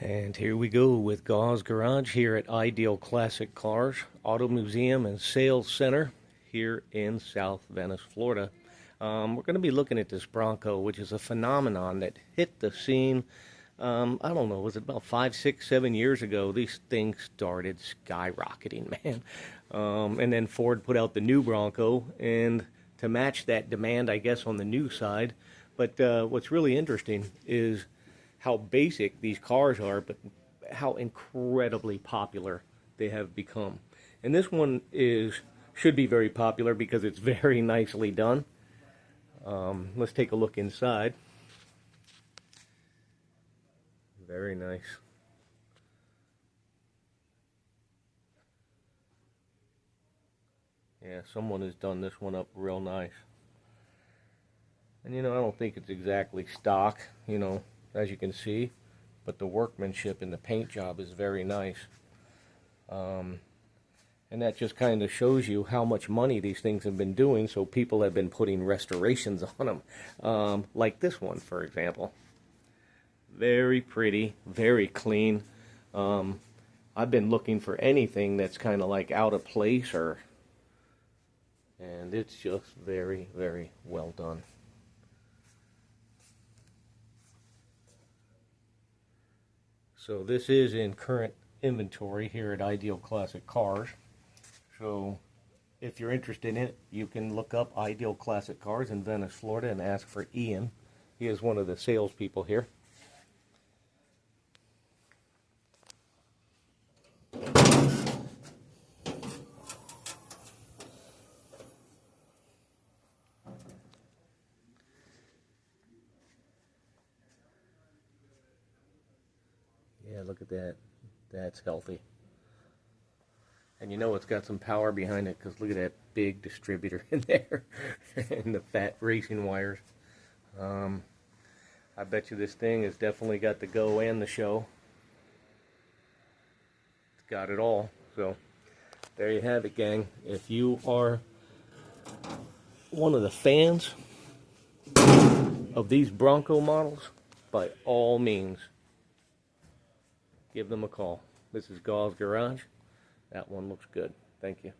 And here we go with Gauze Garage here at Ideal Classic Cars Auto Museum and Sales Center here in South Venice, Florida. We're going to be looking at this Bronco, which is a phenomenon that hit the scene, I don't know, was it about 5, 6, 7 years ago? These things started skyrocketing, man. And then Ford put out the new Bronco, and to match that demand, I guess, on the new side. But what's really interesting is how basic these cars are, but how incredibly popular they have become. And this one should be very popular because it's very nicely done. Let's take a look inside. Very nice. Yeah, someone has done this one up real nice. And I don't think it's exactly stock, as you can see, but the workmanship and the paint job is very nice. And that just kind of shows you how much money these things have been doing, so people have been putting restorations on them. Like this one, for example. Very pretty, very clean. I've been looking for anything that's kind of like out of place, and it's just very, very well done. So this is in current inventory here at Ideal Classic Cars. So if you're interested in it, you can look up Ideal Classic Cars in Venice, Florida, and ask for Ian. He is one of the salespeople here. Yeah, look at that. That's healthy. And it's got some power behind it because look at that big distributor in there and the fat racing wires. I bet you this thing has definitely got the go and the show. It's got it all. So there you have it, gang. If you are one of the fans of these Bronco models, by all means, give them a call. This is Gauze Garage. That one looks good. Thank you.